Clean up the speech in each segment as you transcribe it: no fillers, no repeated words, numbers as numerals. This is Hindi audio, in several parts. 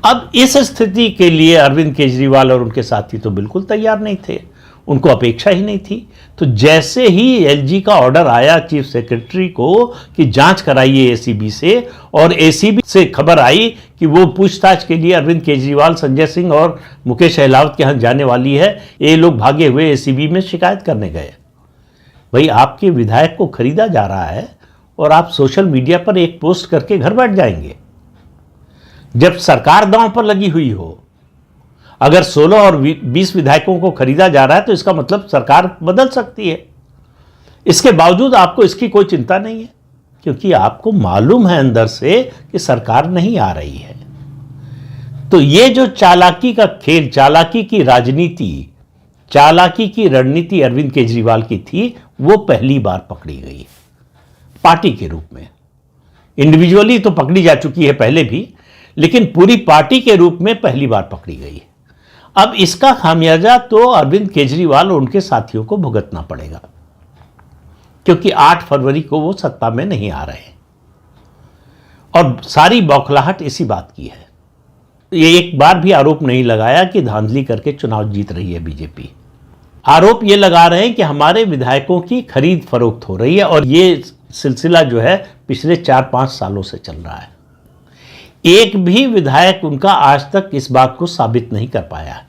अब इस स्थिति के लिए अरविंद केजरीवाल और उनके साथी तो बिल्कुल तैयार नहीं थे, उनको अपेक्षा ही नहीं थी। तो जैसे ही एलजी का ऑर्डर आया चीफ सेक्रेटरी को कि जांच कराइए एसीबी से, और एसीबी से खबर आई कि वो पूछताछ के लिए अरविंद केजरीवाल, संजय सिंह और मुकेश अहलावत के यहाँ जाने वाली है, ये लोग भागे हुए एसीबी में शिकायत करने गए। भाई, आपके विधायक को खरीदा जा रहा है और आप सोशल मीडिया पर एक पोस्ट करके घर बैठ जाएंगे। जब सरकार दांव पर लगी हुई हो, अगर 16 और 20 विधायकों को खरीदा जा रहा है तो इसका मतलब सरकार बदल सकती है। इसके बावजूद आपको इसकी कोई चिंता नहीं है, क्योंकि आपको मालूम है अंदर से कि सरकार नहीं आ रही है। तो ये जो चालाकी का खेल, चालाकी की राजनीति, चालाकी की रणनीति अरविंद केजरीवाल की थी, वो पहली बार पकड़ी गई पार्टी के रूप में। इंडिविजुअली तो पकड़ी जा चुकी है पहले भी, लेकिन पूरी पार्टी के रूप में पहली बार पकड़ी गई। अब इसका खामियाजा तो अरविंद केजरीवाल और उनके साथियों को भुगतना पड़ेगा, क्योंकि 8 फरवरी को वो सत्ता में नहीं आ रहे और सारी बौखलाहट इसी बात की है। ये एक बार भी आरोप नहीं लगाया कि धांधली करके चुनाव जीत रही है बीजेपी। आरोप ये लगा रहे हैं कि हमारे विधायकों की खरीद फरोख्त हो रही है, और ये सिलसिला जो है पिछले 4-5 सालों से चल रहा है। एक भी विधायक उनका आज तक इस बात को साबित नहीं कर पाया,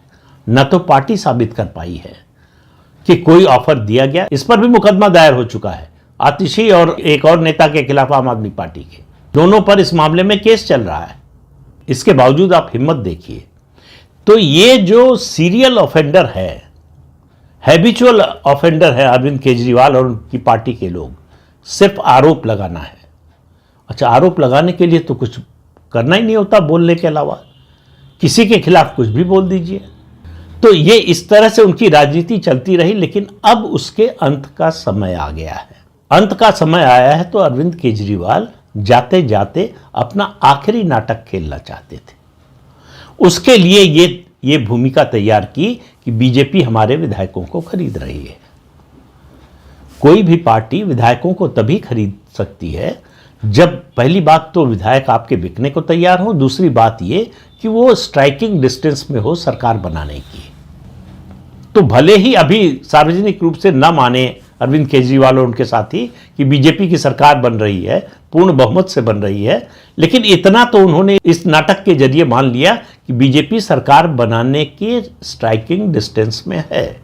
न तो पार्टी साबित कर पाई है कि कोई ऑफर दिया गया। इस पर भी मुकदमा दायर हो चुका है, आतिशी और एक और नेता के खिलाफ, आम आदमी पार्टी के, दोनों पर इस मामले में केस चल रहा है। इसके बावजूद आप हिम्मत देखिए। तो ये जो सीरियल ऑफेंडर है, हैबिचुअल ऑफेंडर है अरविंद केजरीवाल और उनकी पार्टी के लोग, सिर्फ आरोप लगाना है। अच्छा, आरोप लगाने के लिए तो कुछ करना ही नहीं होता बोलने के अलावा, किसी के खिलाफ कुछ भी बोल दीजिए। तो ये इस तरह से उनकी राजनीति चलती रही, लेकिन अब उसके अंत का समय आ गया है। अंत का समय आया है तो अरविंद केजरीवाल जाते जाते अपना आखिरी नाटक खेलना चाहते थे। उसके लिए ये भूमिका तैयार की कि बीजेपी हमारे विधायकों को खरीद रही है। कोई भी पार्टी विधायकों को तभी खरीद सकती है जब पहली बात तो विधायक आपके बिकने को तैयार हो, दूसरी बात ये कि वो स्ट्राइकिंग डिस्टेंस में हो सरकार बनाने की। तो भले ही अभी सार्वजनिक रूप से न माने अरविंद केजरीवाल और उनके साथी कि बीजेपी की सरकार बन रही है, पूर्ण बहुमत से बन रही है, लेकिन इतना तो उन्होंने इस नाटक के जरिए मान लिया कि बीजेपी सरकार बनाने के स्ट्राइकिंग डिस्टेंस में है।